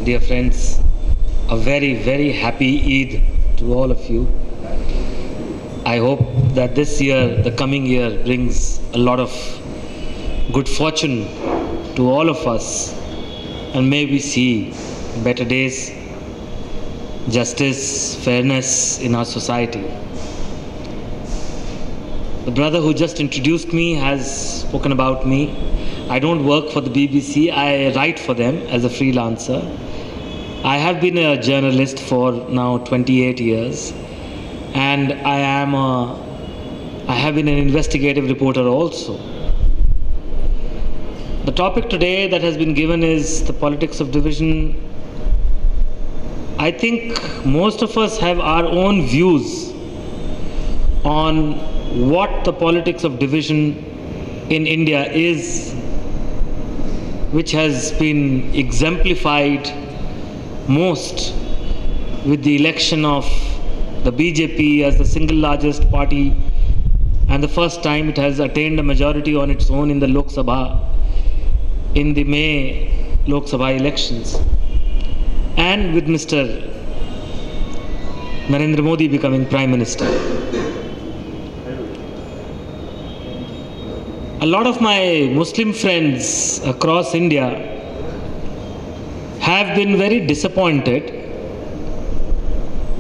Dear friends, a very, very happy Eid to all of you. I hope that this year, the coming year, brings a lot of good fortune to all of us, and may we see better days, justice, fairness in our society. The brother who just introduced me has spoken about me. I don't work for the BBC, I write for them as a freelancer. I have been a journalist for now 28 years, and I have been an investigative reporter also. The topic today that has been given is the politics of division. I think most of us have our own views on what the politics of division in India is, which has been exemplified most with the election of the BJP as the single largest party, and the first time it has attained a majority on its own in the Lok Sabha, in the May Lok Sabha elections, and with Mr. Narendra Modi becoming Prime Minister. A lot of my Muslim friends across India have been very disappointed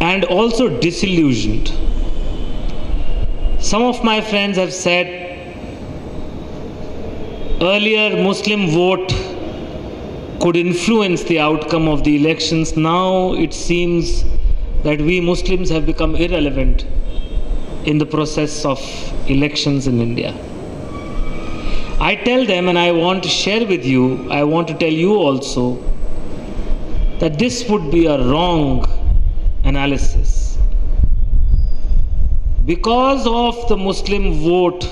and also disillusioned. Some of my friends have said earlier Muslim vote could influence the outcome of the elections. Now it seems that we Muslims have become irrelevant in the process of elections in India. I tell them, and I want to share with you, I want to tell you also, that this would be a wrong analysis. Because of the Muslim vote,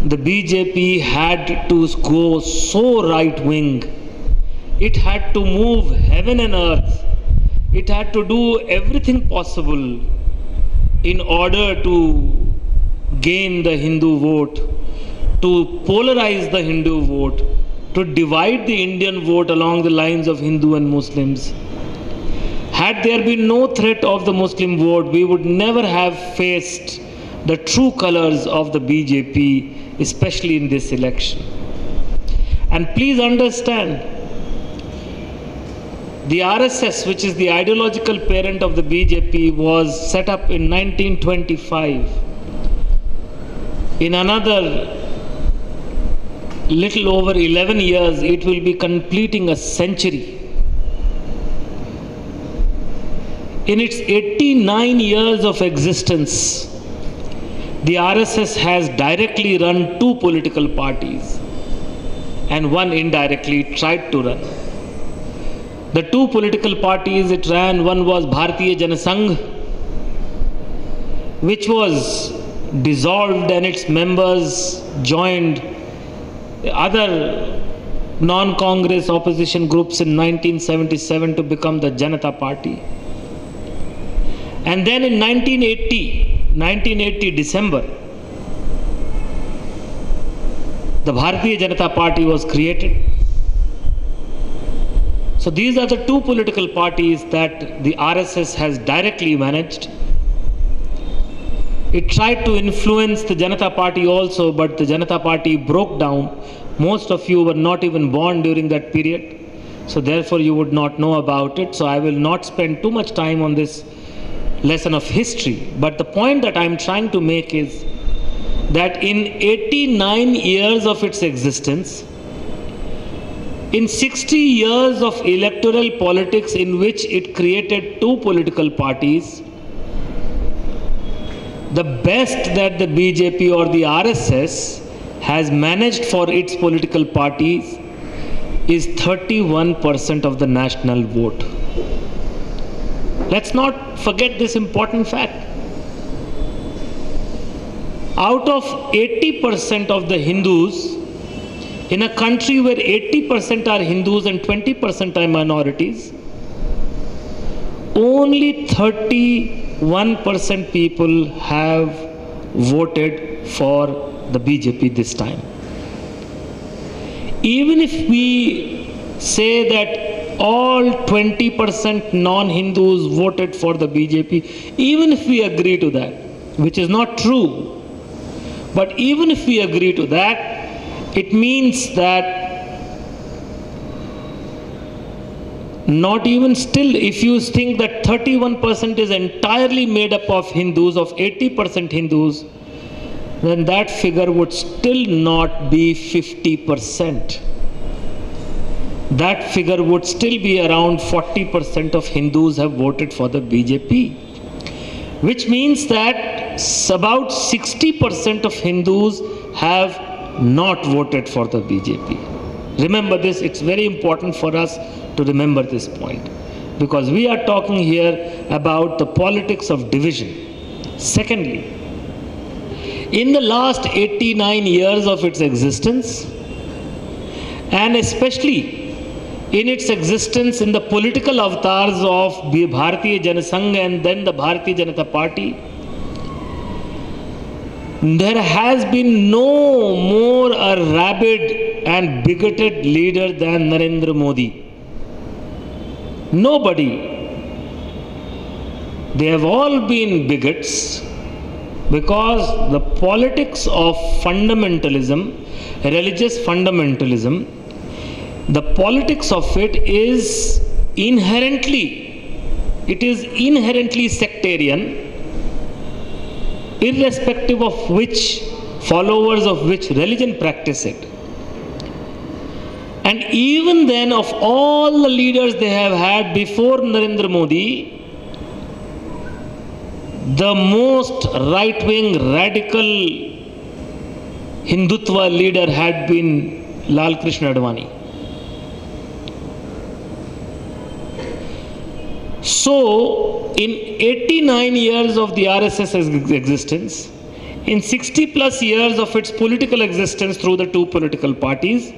the BJP had to go so right-wing. It had to move heaven and earth. It had to do everything possible in order to gain the Hindu vote, to polarize the Hindu vote, to divide the Indian vote along the lines of Hindu and Muslims. Had there been no threat of the Muslim vote, we would never have faced the true colors of the BJP, especially in this election. And please understand, the RSS, which is the ideological parent of the BJP, was set up in 1925. In another little over 11 years, it will be completing a century. In its 89 years of existence, the RSS has directly run two political parties, and one indirectly tried to run. The two political parties it ran, one was Bharatiya Janasangh, which was dissolved and its members joined other non-Congress opposition groups in 1977 to become the Janata Party. And then in 1980 December, the Bharatiya Janata Party was created. So these are the two political parties that the RSS has directly managed. It tried to influence the Janata Party also, but the Janata Party broke down. Most of you were not even born during that period, so therefore you would not know about it. So I will not spend too much time on this lesson of history. But the point that I am trying to make is that in 89 years of its existence, in 60 years of electoral politics in which it created two political parties, the best that the BJP or the RSS has managed for its political parties is 31% of the national vote. Let's not forget this important fact. Out of 80% of the Hindus, in a country where 80% are Hindus and 20% are minorities, only 31% people have voted for the BJP this time. Even if we say that all 20% non-Hindus voted for the BJP, even if we agree to that, which is not true, but even if we agree to that, it means that not even still, if you think that 31% is entirely made up of Hindus, of 80% Hindus, then that figure would still not be 50%. That figure would still be around 40% of Hindus have voted for the BJP, which means that about 60% of Hindus have not voted for the BJP. Remember this, it's very important for us to remember this point, because we are talking here about the politics of division. Secondly, in the last 89 years of its existence, and especially in its existence in the political avatars of Bharatiya Janasangh and then the Bharatiya Janata Party, there has been no more a rabid and bigoted leader than Narendra Modi. Nobody. They have all been bigots because the politics of fundamentalism, religious fundamentalism, the politics of it is inherently sectarian, irrespective of which followers of which religion practice it. And even then, of all the leaders they have had before Narendra Modi, the most right-wing radical Hindutva leader had been Lal Krishna Advani. So, in 89 years of the RSS existence, in 60 plus years of its political existence through the two political parties,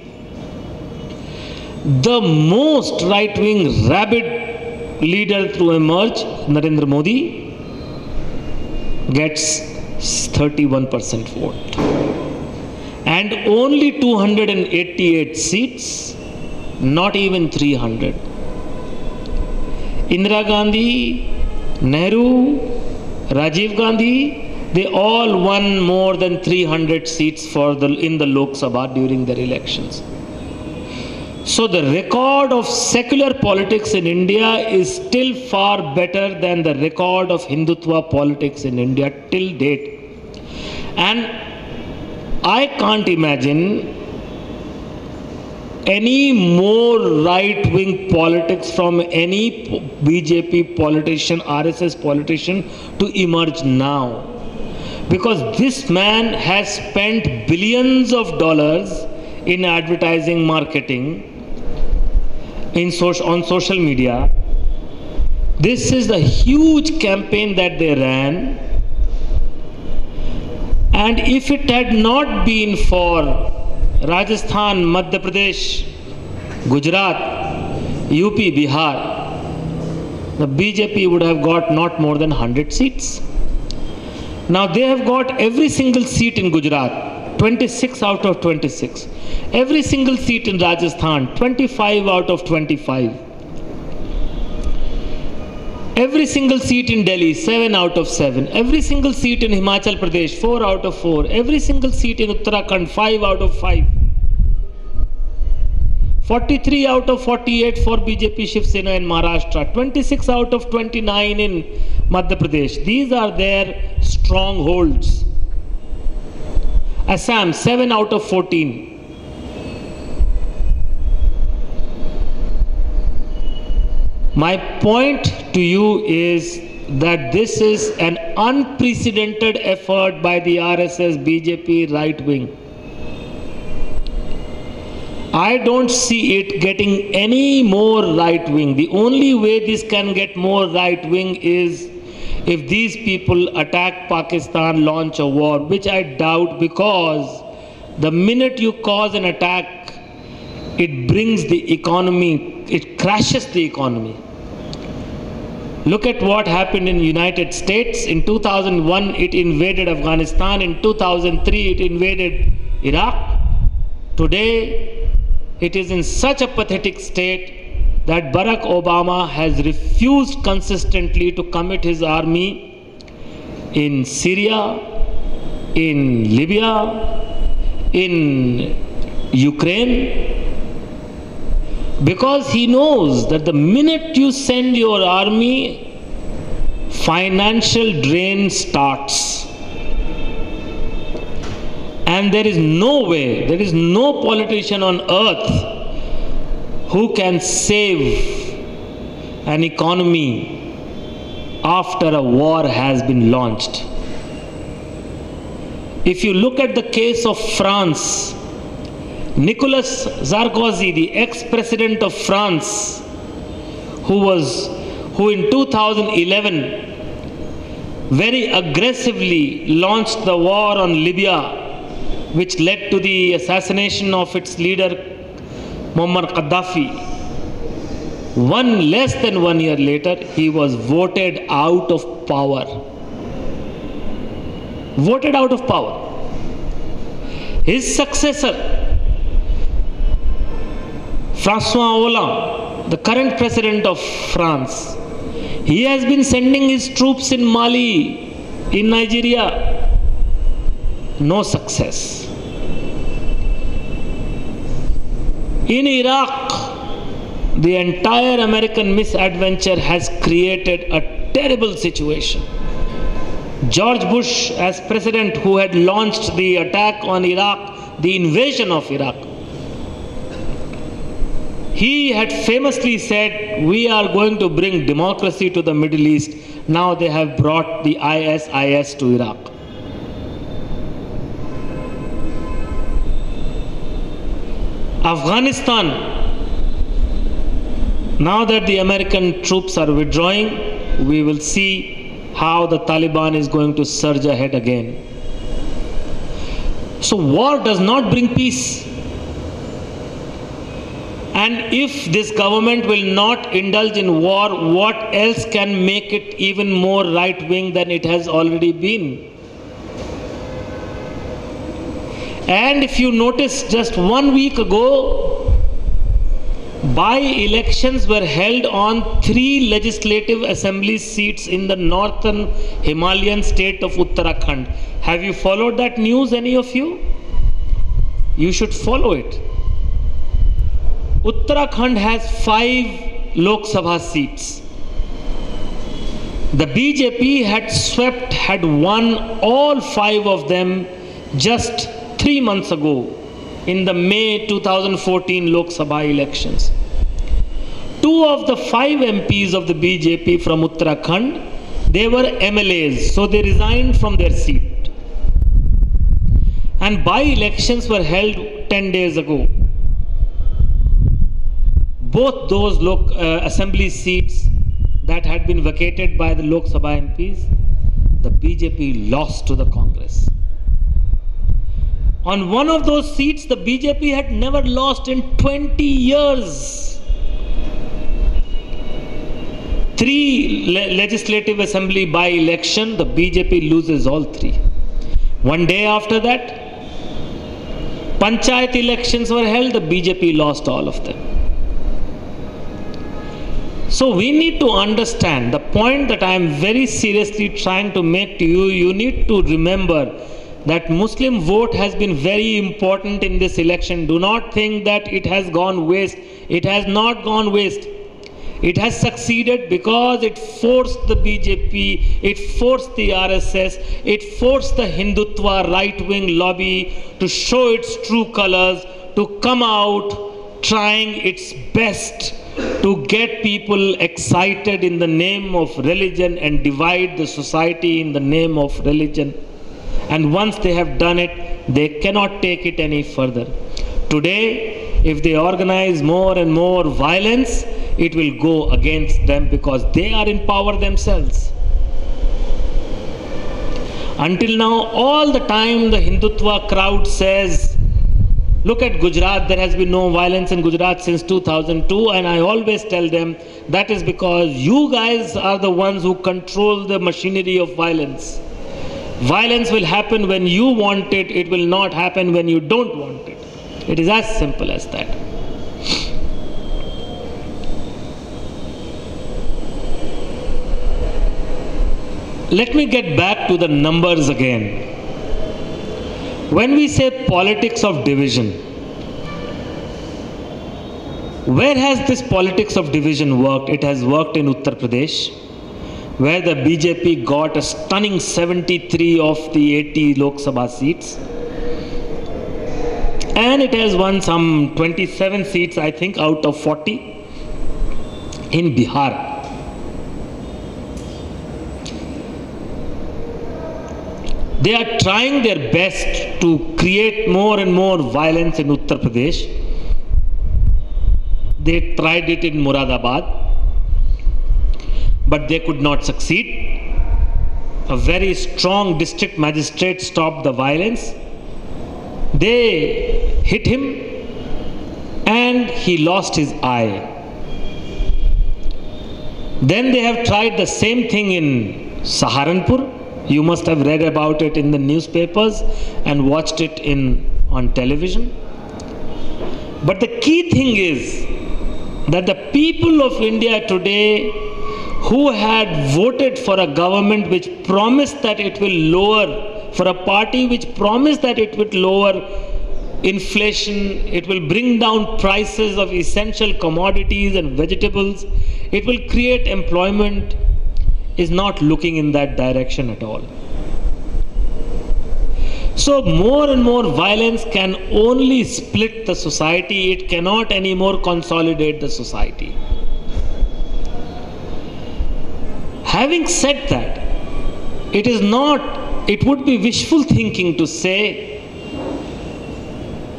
the most right-wing rabid leader to emerge, Narendra Modi, gets 31% vote. And only 288 seats, not even 300. Indira Gandhi, Nehru, Rajiv Gandhi, they all won more than 300 seats in the Lok Sabha during their elections. So the record of secular politics in India is still far better than the record of Hindutva politics in India till date. And I can't imagine any more right-wing politics from any BJP politician, RSS politician to emerge now. Because this man has spent billions of dollars in advertising, marketing, on social media. This is a huge campaign that they ran. And if it had not been for Rajasthan, Madhya Pradesh, Gujarat, UP, Bihar, the BJP would have got not more than 100 seats. Now they have got every single seat in Gujarat, 26 out of 26. Every single seat in Rajasthan, 25 out of 25. Every single seat in Delhi, 7 out of 7. Every single seat in Himachal Pradesh, 4 out of 4. Every single seat in Uttarakhand, 5 out of 5. 43 out of 48 for BJP Shiv Sena in Maharashtra. 26 out of 29 in Madhya Pradesh. These are their strongholds. Assam, 7 out of 14. My point to you is that this is an unprecedented effort by the RSS BJP right wing. I don't see it getting any more right wing. The only way this can get more right wing is if these people attack Pakistan, launch a war, which I doubt, because the minute you cause an attack, it brings the economy, it crashes the economy. Look at what happened in the United States. In 2001, it invaded Afghanistan. In 2003, it invaded Iraq. Today, it is in such a pathetic state that Barack Obama has refused consistently to commit his army in Syria, in Libya, in Ukraine, because he knows that the minute you send your army, financial drain starts. And there is no way, there is no politician on earth who can save an economy after a war has been launched. If you look at the case of France, Nicolas Sarkozy, the ex-president of France, who in 2011 very aggressively launched the war on Libya, which led to the assassination of its leader Muammar Gaddafi. Less than 1 year later, he was voted out of power. Voted out of power. His successor, François Hollande, the current president of France, he has been sending his troops in Mali, in Nigeria. No success. In Iraq, the entire American misadventure has created a terrible situation. George Bush, as president, who had launched the attack on Iraq, the invasion of Iraq, he had famously said, we are going to bring democracy to the Middle East. Now they have brought the ISIS to Iraq. Afghanistan, now that the American troops are withdrawing, we will see how the Taliban is going to surge ahead again. So war does not bring peace. And if this government will not indulge in war, what else can make it even more right-wing than it has already been? And if you notice, just 1 week ago, by-elections were held on 3 legislative assembly seats in the northern Himalayan state of Uttarakhand. Have you followed that news, any of you? You should follow it. Uttarakhand has 5 Lok Sabha seats. The BJP had won all 5 of them just 3 months ago in the May 2014 Lok Sabha elections. 2 of the 5 MPs of the BJP from Uttarakhand, they were MLAs, so they resigned from their seat. And by-elections were held 10 days ago. Both those assembly seats that had been vacated by the Lok Sabha MPs, the BJP lost to the Congress. On one of those seats, the BJP had never lost in 20 years. 3 legislative assembly by-election, the BJP loses all 3. 1 day after that, Panchayat elections were held, the BJP lost all of them. So we need to understand the point that I am very seriously trying to make to you. You need to remember that Muslim vote has been very important in this election. Do not think that it has gone waste. It has not gone waste. It has succeeded because it forced the BJP, it forced the RSS, it forced the Hindutva right-wing lobby to show its true colors, to come out trying its best to get people excited in the name of religion and divide the society in the name of religion. And once they have done it, they cannot take it any further. Today, if they organize more and more violence, it will go against them because they are in power themselves. Until now, all the time the Hindutva crowd says, look at Gujarat, there has been no violence in Gujarat since 2002, and I always tell them that is because you guys are the ones who control the machinery of violence. Violence will happen when you want it, it will not happen when you don't want it. It is as simple as that. let me get back to the numbers again. When we say politics of division, where has this politics of division worked? It has worked in Uttar Pradesh, where the BJP got a stunning 73 of the 80 Lok Sabha seats. And it has won some 27 seats, I think, out of 40 in Bihar. They are trying their best to create more and more violence in Uttar Pradesh. They tried it in Muradabad, but they could not succeed. A very strong district magistrate stopped the violence. They hit him and he lost his eye. Then they have tried the same thing in Saharanpur. You must have read about it in the newspapers and watched it on television. But the key thing is that the people of India today who had voted for a government which promised that it will lower, for a party which promised that it would lower inflation, it will bring down prices of essential commodities and vegetables, it will create employment, is not looking in that direction at all. So more and more violence can only split the society. It cannot anymore consolidate the society. Having said that, it would be wishful thinking to say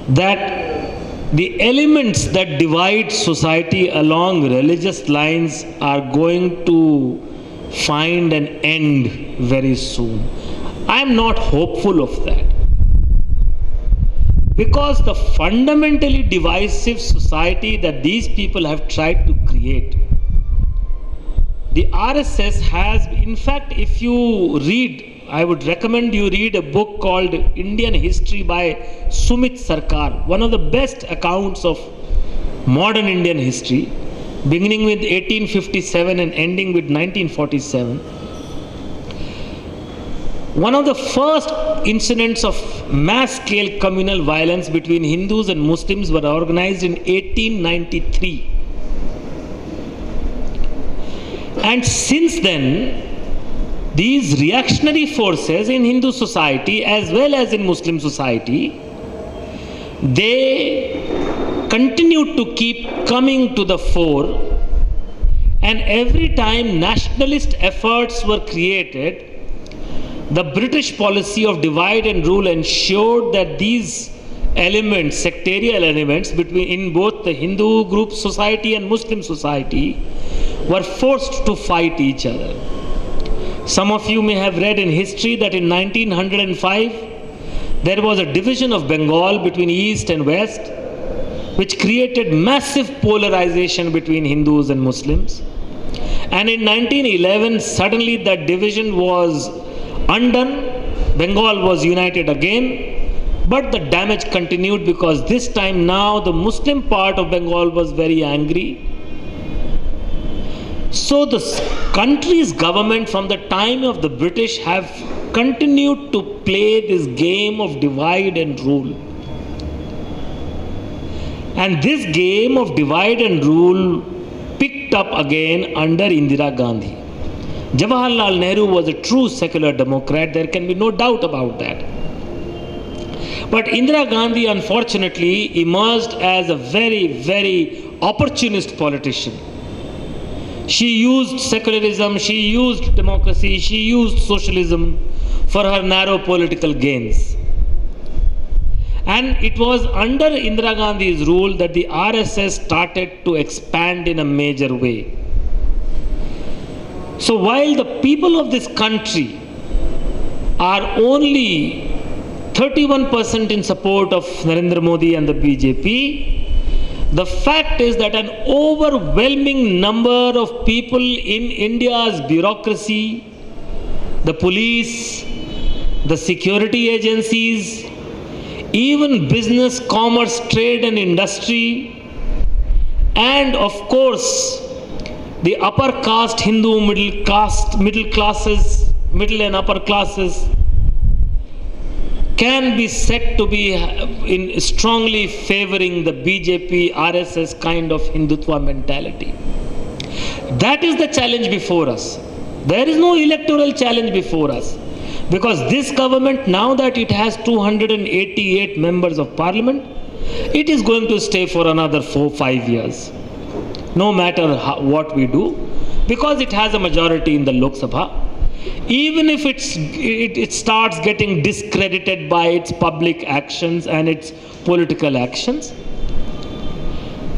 that the elements that divide society along religious lines are going to find an end very soon. I am not hopeful of that. Because the fundamentally divisive society that these people have tried to create, the RSS has, in fact, if you read, I would recommend you read a book called Indian History by Sumit Sarkar, one of the best accounts of modern Indian history, beginning with 1857 and ending with 1947. One of the first incidents of mass-scale communal violence between Hindus and Muslims were organized in 1893. And since then, these reactionary forces in Hindu society as well as in Muslim society, they continued to keep coming to the fore, and every time nationalist efforts were created, the British policy of divide and rule ensured that these elements, sectarial elements in both the Hindu group society and Muslim society, were forced to fight each other. Some of you may have read in history that in 1905 there was a division of Bengal between East and West, which created massive polarization between Hindus and Muslims. And in 1911, suddenly that division was undone. Bengal was united again, but the damage continued because this time now the Muslim part of Bengal was very angry. So the country's government from the time of the British have continued to play this game of divide and rule. And this game of divide and rule picked up again under Indira Gandhi. Jawaharlal Nehru was a true secular democrat, there can be no doubt about that. But Indira Gandhi unfortunately emerged as a very, very opportunist politician. She used secularism, she used democracy, she used socialism for her narrow political gains. And it was under Indira Gandhi's rule that the RSS started to expand in a major way. So while the people of this country are only 31% in support of Narendra Modi and the BJP, the fact is that an overwhelming number of people in India's bureaucracy, the police, the security agencies, even business, commerce, trade and industry, and of course the upper caste Hindu middle middle and upper classes, can be said to be in strongly favoring the BJP, RSS kind of Hindutva mentality. That is the challenge before us. There is no electoral challenge before us. Because this government, now that it has 288 members of parliament, it is going to stay for another 4-5 years. No matter what we do, because it has a majority in the Lok Sabha. Even if it starts getting discredited by its public actions and its political actions.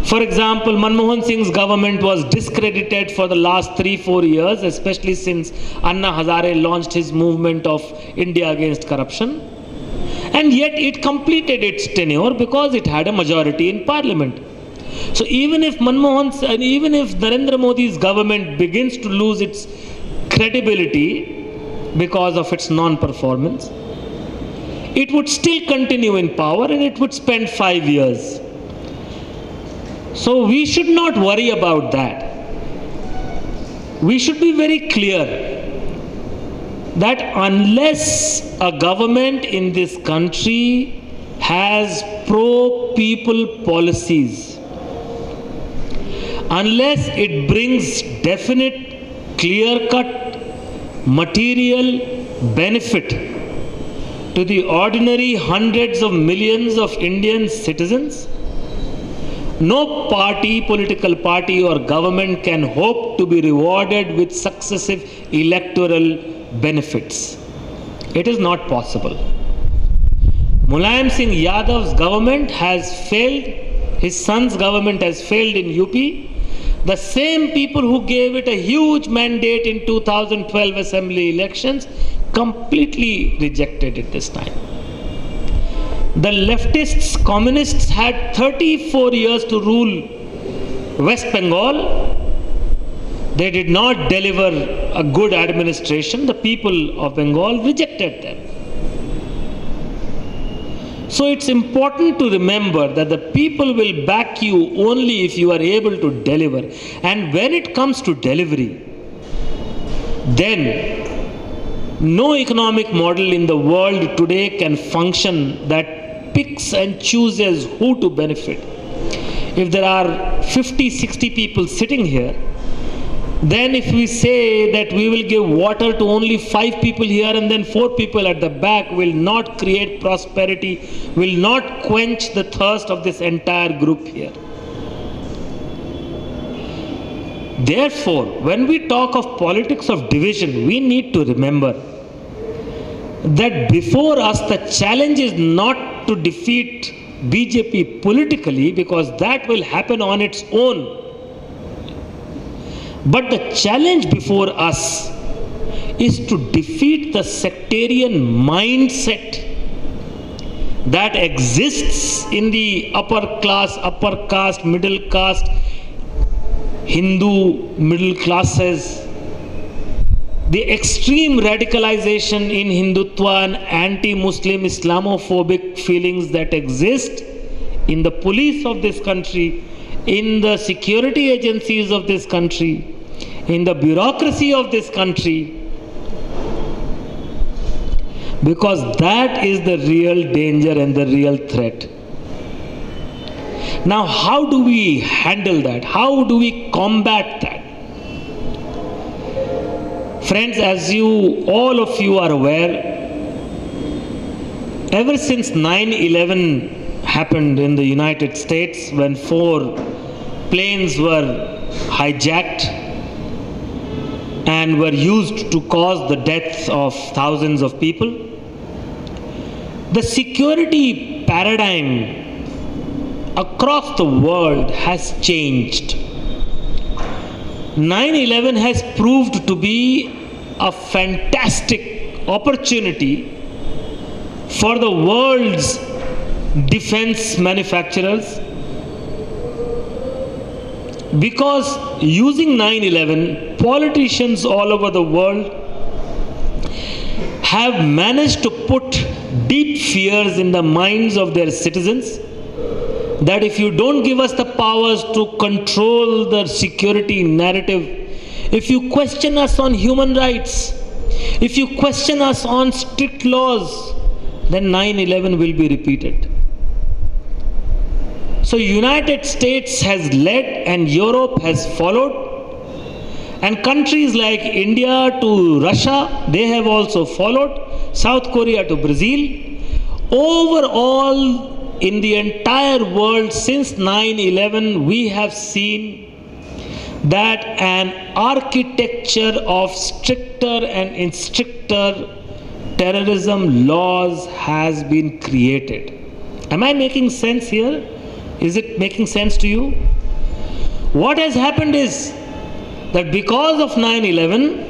For example, Manmohan Singh's government was discredited for the last 3-4 years, especially since Anna Hazare launched his movement of India against corruption. And yet it completed its tenure because it had a majority in parliament. So even if Narendra Modi's government begins to lose its credibility because of its non-performance, it would still continue in power and it would spend 5 years. So we should not worry about that. We should be very clear that unless a government in this country has pro-people policies, unless it brings definite, clear-cut, material benefit to the ordinary hundreds of millions of Indian citizens, no party, political party or government can hope to be rewarded with successive electoral benefits. It is not possible. Mulayam Singh Yadav's government has failed, his son's government has failed in UP. The same people who gave it a huge mandate in 2012 assembly elections completely rejected it this time. The leftists, communists had 34 years to rule West Bengal. They did not deliver a good administration. The people of Bengal rejected them. So it's important to remember that the people will back you only if you are able to deliver. And when it comes to delivery, then no economic model in the world today can function that picks and chooses who to benefit. If there are 50, 60 people sitting here, then if we say that we will give water to only 5 people here and then 4 people at the back, will not create prosperity, will not quench the thirst of this entire group here. Therefore, when we talk of politics of division, we need to remember that before us the challenge is not to defeat BJP politically, because that will happen on its own. But the challenge before us is to defeat the sectarian mindset that exists in the upper class, upper caste, middle caste, Hindu middle classes, the extreme radicalization in Hindutva and anti-Muslim Islamophobic feelings that exist in the police of this country, in the security agencies of this country, in the bureaucracy of this country, because that is the real danger and the real threat. Now, how do we handle that? How do we combat that? Friends, as all of you are aware, ever since 9/11 happened in the United States, when 4 planes were hijacked and were used to cause the deaths of thousands of people, the security paradigm across the world has changed. 9/11 has proved to be a fantastic opportunity for the world's defense manufacturers, because using 9/11, politicians all over the world have managed to put deep fears in the minds of their citizens that if you don't give us the powers to control the security narrative, if you question us on human rights, If you question us on strict laws, then 9/11 will be repeated. So United States has led and Europe has followed, and countries like India to Russia, they have also followed, South Korea to Brazil. Overall, in the entire world since 9/11, we have seen that an architecture of stricter and stricter terrorism laws has been created. Am I making sense here? Is it making sense to you? What has happened is that because of 9/11,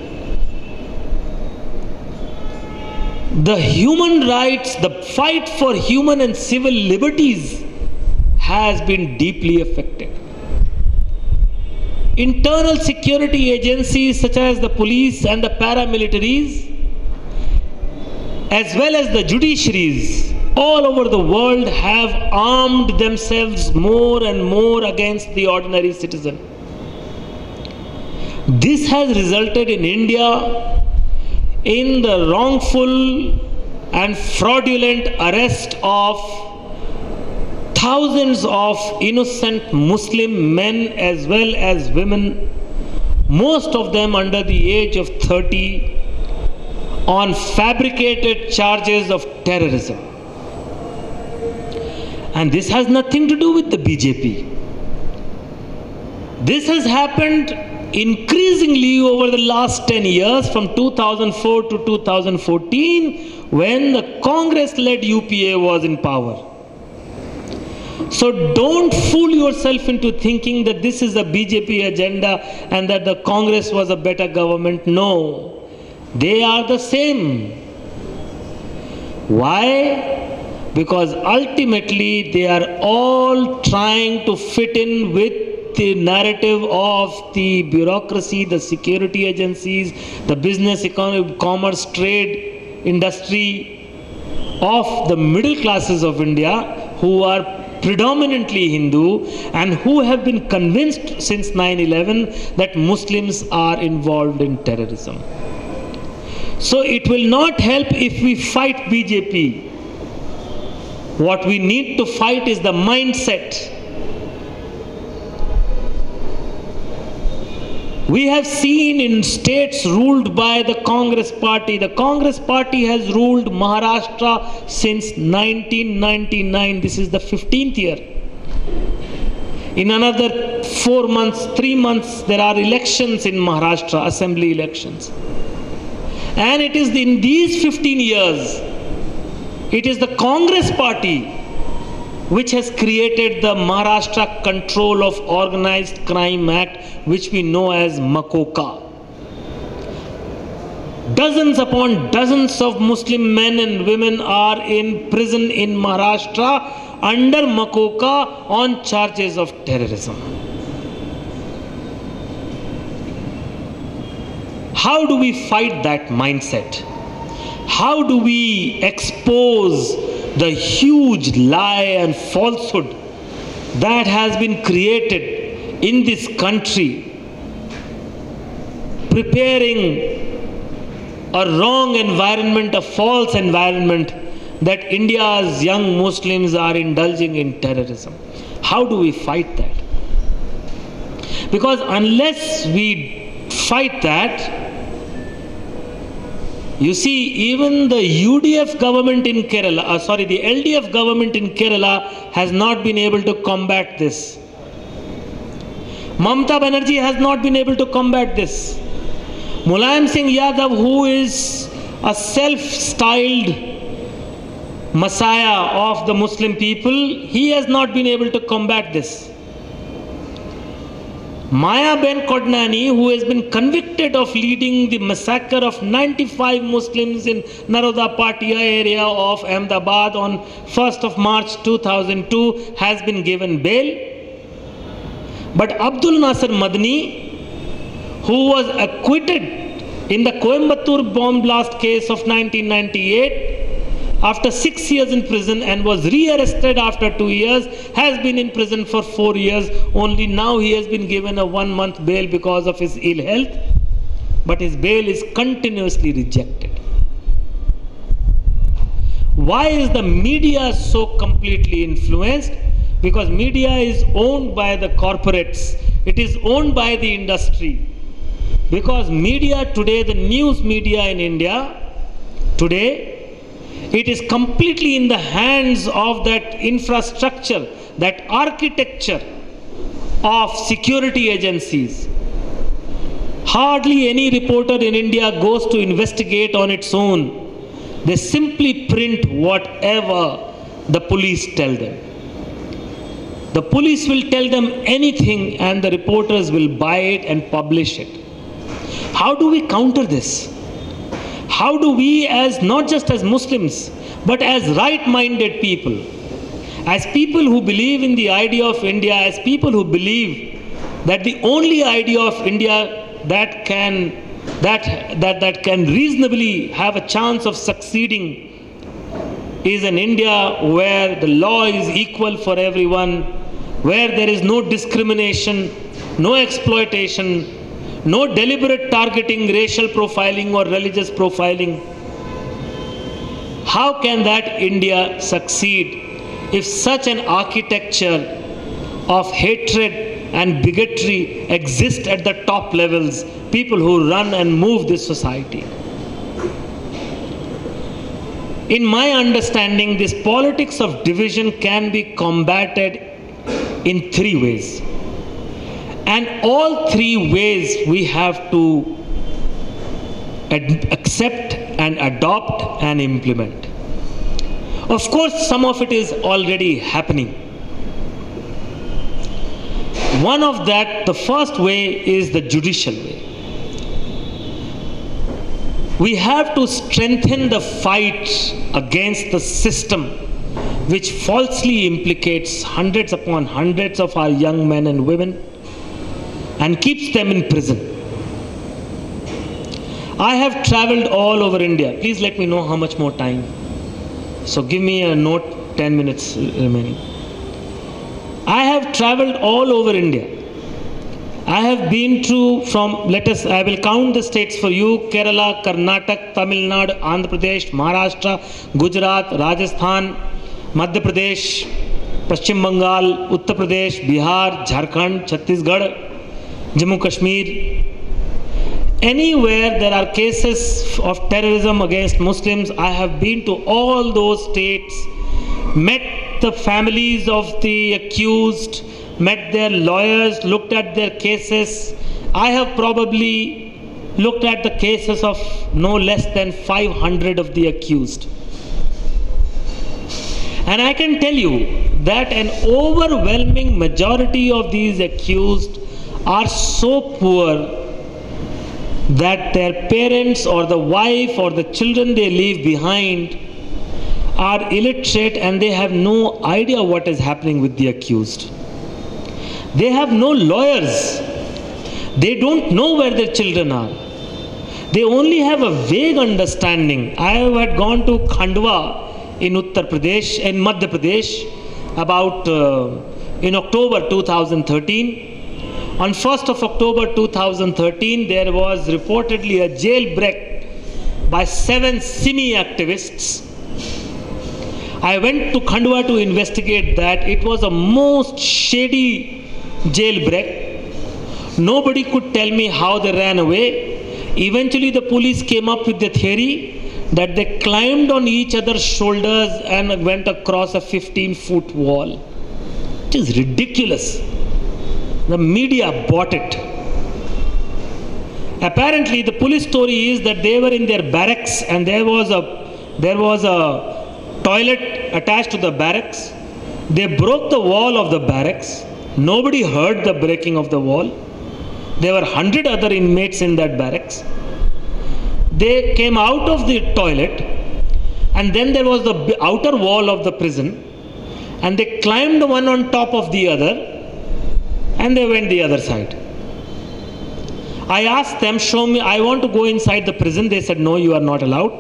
the human rights, the fight for human and civil liberties has been deeply affected. Internal security agencies such as the police and the paramilitaries, as well as the judiciaries all over the world, have armed themselves more and more against the ordinary citizen. This has resulted in India in the wrongful and fraudulent arrest of thousands of innocent Muslim men as well as women, most of them under the age of 30, on fabricated charges of terrorism. And this has nothing to do with the BJP. This has happened increasingly over the last 10 years, from 2004 to 2014, when the Congress-led UPA was in power. So don't fool yourself into thinking that this is a BJP agenda and that the Congress was a better government. No, they are the same. Why? Because ultimately they are all trying to fit in with the narrative of the bureaucracy, the security agencies, the business, economy, commerce, trade, industry of the middle classes of India, who are predominantly Hindu and who have been convinced since 9/11 that Muslims are involved in terrorism. So it will not help if we fight BJP. What we need to fight is the mindset. We have seen in states ruled by the Congress party. The Congress party has ruled Maharashtra since 1999. This is the 15th year. In another 4 months, 3 months, there are elections in Maharashtra, assembly elections. And it is in these 15 years, it is the Congress party which has created the Maharashtra Control of Organized Crime Act, which we know as MACOCA. Dozens upon dozens of Muslim men and women are in prison in Maharashtra under MACOCA on charges of terrorism. How do we fight that mindset? How do we expose the huge lie and falsehood that has been created in this country, preparing a wrong environment, a false environment, that India's young Muslims are indulging in terrorism? How do we fight that? Because unless we fight that, you see, even the UDF government in Kerala, the LDF government in Kerala has not been able to combat this. Mamata Banerjee has not been able to combat this. Mulayam Singh Yadav, who is a self-styled messiah of the Muslim people, he has not been able to combat this. Mayaben Kodnani, who has been convicted of leading the massacre of 95 Muslims in Naroda Patia area of Ahmedabad on 1st of March 2002, has been given bail. But Abdul Nasser Madni, who was acquitted in the Coimbatore bomb blast case of 1998, after 6 years in prison and was re-arrested after 2 years, has been in prison for 4 years. Only now he has been given a 1-month bail because of his ill health. but his bail is continuously rejected. Why is the media so completely influenced? Because media is owned by the corporates. It is owned by the industry. Because media today, the news media in India, today, it is completely in the hands of that infrastructure, that architecture of security agencies. Hardly any reporter in India goes to investigate on its own. They simply print whatever the police tell them. The police will tell them anything and the reporters will buy it and publish it. How do we counter this? How do we, as not just as Muslims, but as right-minded people, as people who believe in the idea of India, as people who believe that the only idea of India that can reasonably have a chance of succeeding is an India where the law is equal for everyone, where there is no discrimination, no exploitation, no deliberate targeting, racial profiling or religious profiling. How can that India succeed if such an architecture of hatred and bigotry exists at the top levels, people who run and move this society? In my understanding, this politics of division can be combated in three ways. And all three ways we have to accept and adopt and implement. Of course, some of it is already happening. One of that, the first way is the judicial way. We have to strengthen the fight against the system which falsely implicates hundreds upon hundreds of our young men and women and keeps them in prison. I have traveled all over India. Please let me know how much more time. So give me a note, 10 minutes remaining. I have traveled all over India. I have been to I will count the states for you: Kerala, Karnataka, Tamil Nadu, Andhra Pradesh, Maharashtra, Gujarat, Rajasthan, Madhya Pradesh, Paschim Bengal, Uttar Pradesh, Bihar, Jharkhand, Chhattisgarh, Jammu Kashmir. Anywhere there are cases of terrorism against Muslims, I have been to all those states, met the families of the accused, met their lawyers, looked at their cases. I have probably looked at the cases of no less than 500 of the accused. And I can tell you that an overwhelming majority of these accused are so poor that their parents or the wife or the children they leave behind are illiterate and they have no idea what is happening with the accused. They have no lawyers. They don't know where their children are. They only have a vague understanding. I had gone to Khandwa in Uttar Pradesh, in Madhya Pradesh, about in October 2013. On 1st of October 2013, there was reportedly a jailbreak by 7 Simi activists. I went to Khandwa to investigate that. It was a most shady jailbreak. Nobody could tell me how they ran away. Eventually the police came up with the theory that they climbed on each other's shoulders and went across a 15-foot wall. It is ridiculous. The media bought it. Apparently the police story is that they were in their barracks and there was a toilet attached to the barracks. They broke the wall of the barracks. Nobody heard the breaking of the wall. There were 100 other inmates in that barracks. They came out of the toilet and then there was the outer wall of the prison and they climbed one on top of the other and they went the other side. I asked them, show me, I want to go inside the prison. They said, no, you are not allowed.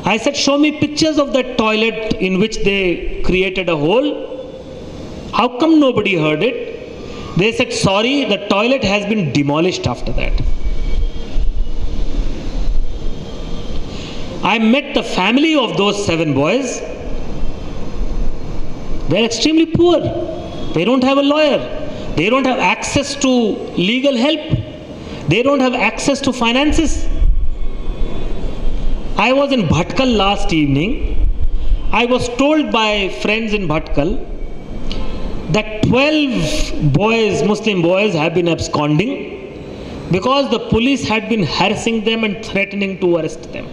I said, show me pictures of that toilet in which they created a hole. How come nobody heard it? They said, sorry, the toilet has been demolished after that. I met the family of those 7 boys. They're extremely poor. They don't have a lawyer. They don't have access to legal help. They don't have access to finances. I was in Bhatkal last evening. I was told by friends in Bhatkal that 12 boys, Muslim boys, have been absconding because the police had been harassing them and threatening to arrest them.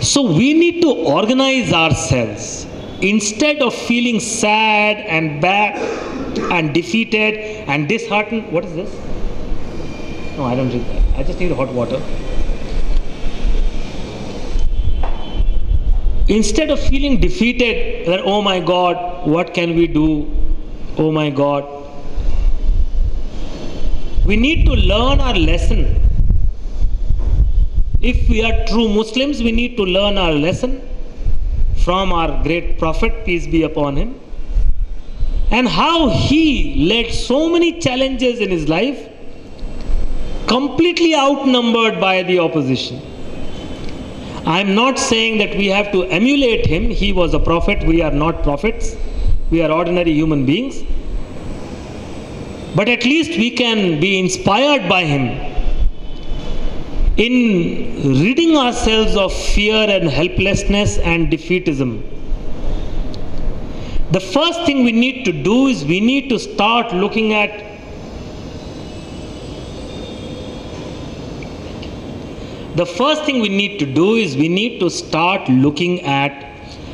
So we need to organize ourselves. Instead of feeling sad and bad and defeated and disheartened. What is this? No, I don't drink that. I just need hot water. Instead of feeling defeated, that, oh my God, what can we do? Oh my God. We need to learn our lesson. If we are true Muslims, we need to learn our lesson from our great Prophet, peace be upon him, and how he led so many challenges in his life, completely outnumbered by the opposition. I am not saying that we have to emulate him. He was a prophet. We are not prophets. We are ordinary human beings. But at least we can be inspired by him in ridding ourselves of fear and helplessness and defeatism. The first thing we need to do is we need to start looking at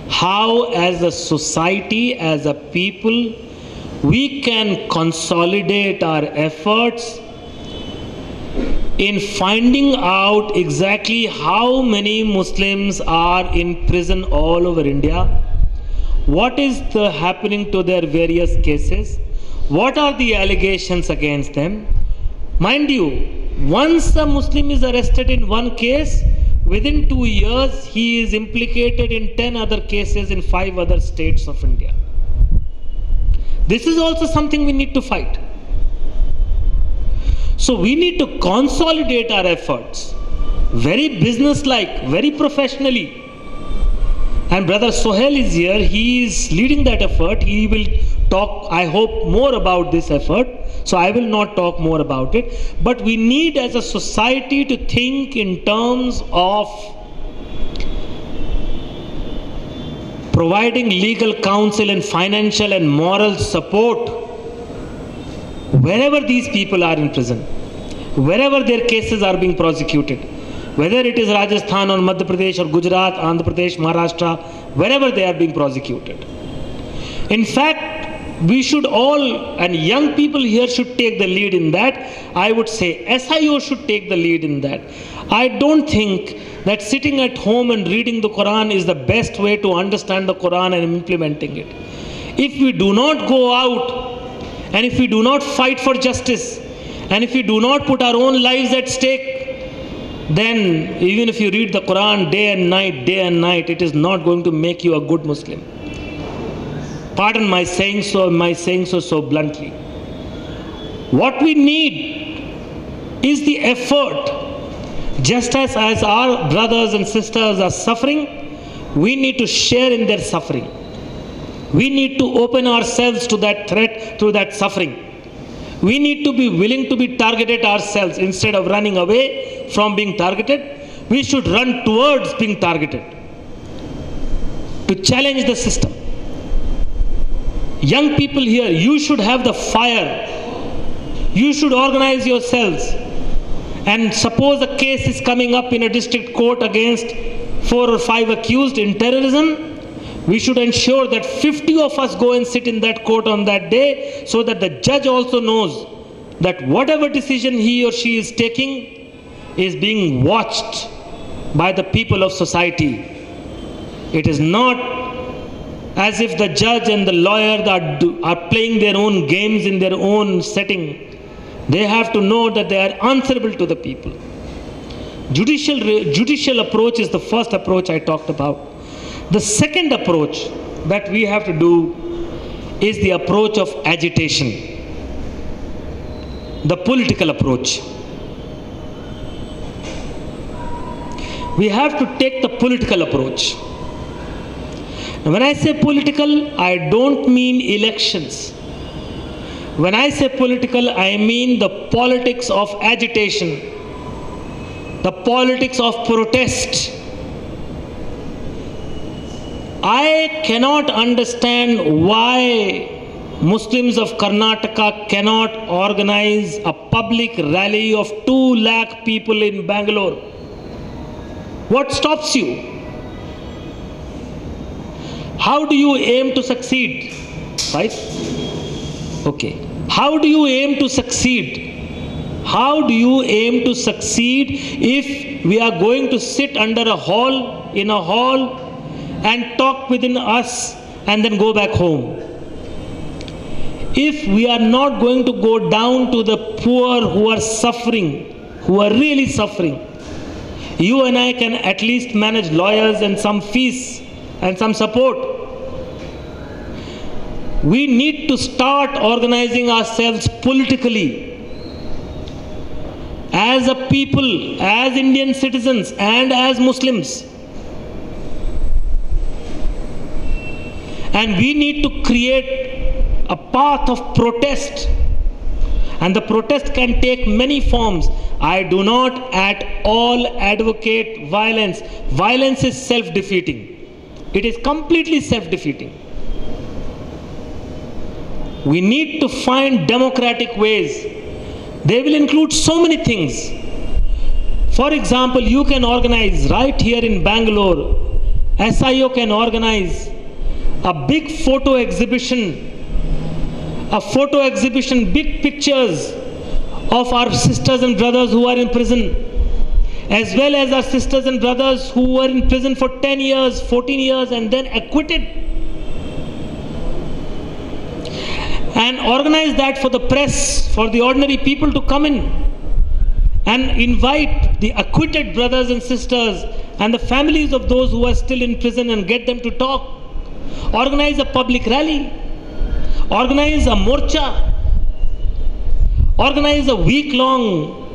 how as a society, as a people, we can consolidate our efforts in finding out exactly how many Muslims are in prison all over India, what is happening to their various cases, what are the allegations against them. Mind you, once a Muslim is arrested in one case, within 2 years he is implicated in 10 other cases in 5 other states of India. This is also something we need to fight. So we need to consolidate our efforts, very business-like, very professionally. And Brother Sohail is here, he is leading that effort. He will talk, I hope, more about this effort. So I will not talk more about it. But we need as a society to think in terms of providing legal counsel and financial and moral support wherever these people are in prison, wherever their cases are being prosecuted, whether it is Rajasthan or Madhya Pradesh or Gujarat, Andhra Pradesh, Maharashtra, wherever they are being prosecuted. In fact, we should all, and young people here should take the lead in that. I would say SIO should take the lead in that. I don't think that sitting at home and reading the Quran is the best way to understand the Quran and implementing it. If we do not go out and if we do not fight for justice, and if we do not put our own lives at stake, then even if you read the Quran day and night, it is not going to make you a good Muslim. Pardon my saying so bluntly. What we need is the effort. Just as our brothers and sisters are suffering, we need to share in their suffering. We need to open ourselves to that threat, to that suffering. We need to be willing to be targeted ourselves. Instead of running away from being targeted, we should run towards being targeted, to challenge the system. Young people here, you should have the fire. You should organize yourselves. And suppose a case is coming up in a district court against 4 or 5 accused in terrorism, we should ensure that 50 of us go and sit in that court on that day, so that the judge also knows that whatever decision he or she is taking is being watched by the people of society. It is not as if the judge and the lawyer are playing their own games in their own setting. They have to know that they are answerable to the people. Judicial approach is the first approach I talked about. The second approach that we have to do is the approach of agitation, the political approach. we have to take the political approach. Now, when I say political, I don't mean elections. When I say political, I mean the politics of agitation, the politics of protest. I cannot understand why Muslims of Karnataka cannot organize a public rally of 2 lakh people in Bangalore. What stops you? How do you aim to succeed? Right? Okay. How do you aim to succeed? How do you aim to succeed if we are going to sit under a hall, in a hall, and talk within us and then go back home? If we are not going to go down to the poor who are suffering, who are really suffering, you and I can at least manage lawyers and some fees and some support. We need to start organizing ourselves politically as a people, as Indian citizens and as Muslims. And we need to create a path of protest, and the protest can take many forms. I do not at all advocate violence. Violence is self-defeating. It is completely self-defeating. We need to find democratic ways. They will include so many things. For example, you can organize right here in Bangalore. SIO can organize a big photo exhibition, big pictures of our sisters and brothers who are in prison, as well as our sisters and brothers who were in prison for 10 years, 14 years and then acquitted. And organize that for the press, for the ordinary people to come in and invite the acquitted brothers and sisters and the families of those who are still in prison and get them to talk. Organize a public rally. Organize a morcha. Organize a week-long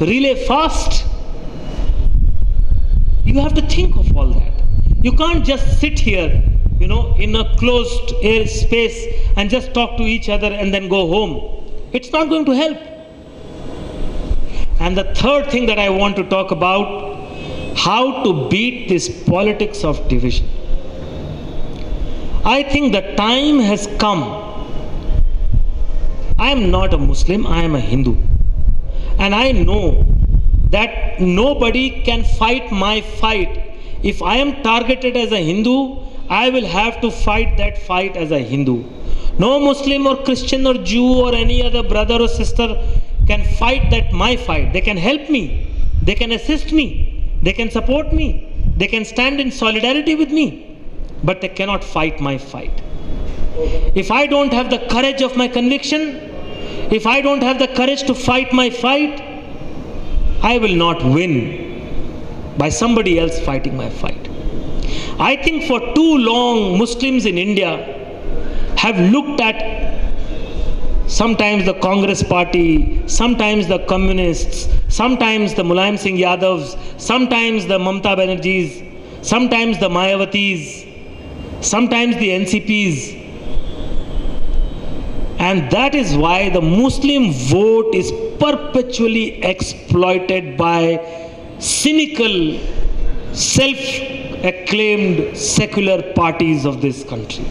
relay fast. You have to think of all that. You can't just sit here, in a closed air space and just talk to each other and then go home. It's not going to help. And the third thing that I want to talk about, how to beat this politics of division. I think the time has come. I am not a Muslim, I am a Hindu. And I know that nobody can fight my fight. If I am targeted as a Hindu, I will have to fight that fight as a Hindu. No Muslim or Christian or Jew or any other brother or sister can fight that my fight. They can help me. They can assist me. They can support me. They can stand in solidarity with me. But they cannot fight my fight. If I don't have the courage of my conviction, if I don't have the courage to fight my fight, I will not win by somebody else fighting my fight. I think for too long, Muslims in India have looked at sometimes the Congress party, sometimes the communists, sometimes the Mulayam Singh Yadavs, sometimes the Mamata Banerjees, sometimes the Mayavatis, sometimes the NCPs. And that is why the Muslim vote is perpetually exploited by cynical, self-acclaimed secular parties of this country.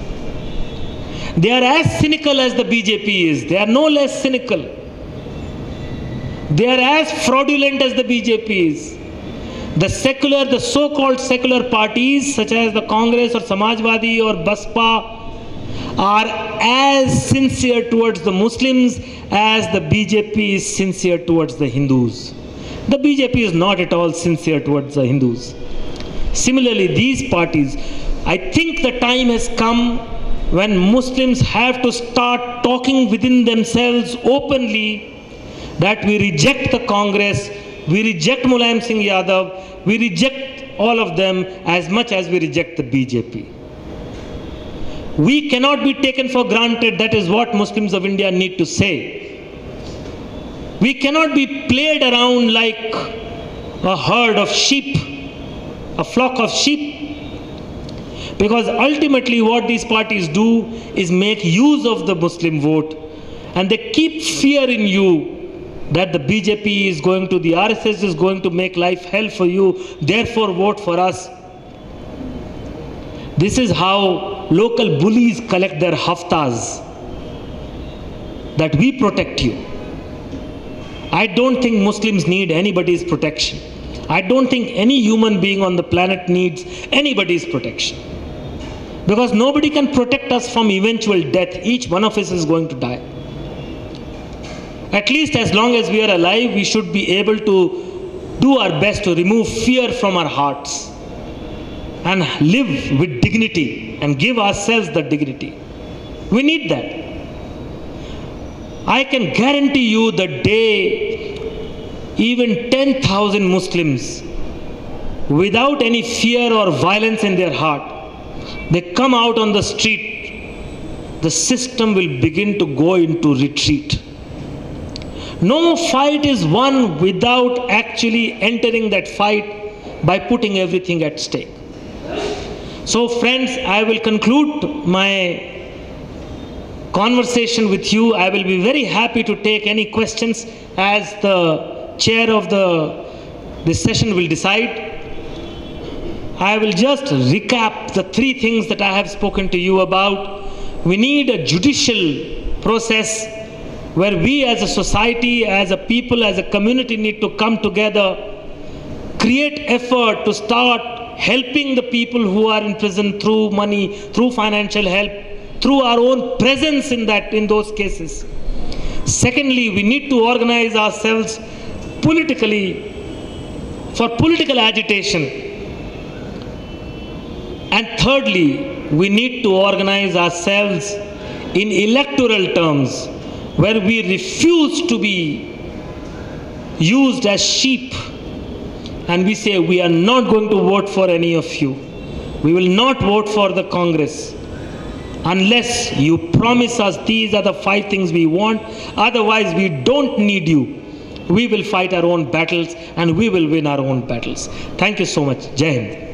They are as cynical as the BJP is. They are no less cynical. They are as fraudulent as the BJP is. The so-called secular parties such as the Congress or Samajwadi or Baspa are as sincere towards the Muslims as the BJP is sincere towards the Hindus. The BJP is not at all sincere towards the Hindus. Similarly, these parties, I think the time has come when Muslims have to start talking within themselves openly that we reject the Congress, we reject Mulayam Singh Yadav, we reject all of them as much as we reject the BJP. We cannot be taken for granted. That is what Muslims of India need to say. We cannot be played around like a herd of sheep, a flock of sheep. Because ultimately what these parties do is make use of the Muslim vote, and they keep fear in you that the BJP is going to, the RSS is going to make life hell for you, therefore vote for us. This is how local bullies collect their haftas, that we protect you. I don't think Muslims need anybody's protection. I don't think any human being on the planet needs anybody's protection. Because nobody can protect us from eventual death. Each one of us is going to die. At least as long as we are alive, we should be able to do our best to remove fear from our hearts and live with dignity and give ourselves the dignity. We need that. I can guarantee you the day even 10,000 Muslims, without any fear or violence in their heart, they come out on the street, the system will begin to go into retreat. No fight is won without actually entering that fight by putting everything at stake. So friends, I will conclude my conversation with you. I will be very happy to take any questions as the chair of this session will decide. I will just recap the three things that I have spoken to you about. We need a judicial process where we as a society, as a people, as a community need to come together, create effort to start helping the people who are in prison through money, through financial help, through our own presence in those cases. Secondly, we need to organize ourselves politically for political agitation. And thirdly, we need to organize ourselves in electoral terms where we refuse to be used as sheep and we say we are not going to vote for any of you. We will not vote for the Congress unless you promise us these are the 5 things we want. Otherwise, we don't need you. We will fight our own battles and we will win our own battles. Thank you so much. Jai Hind.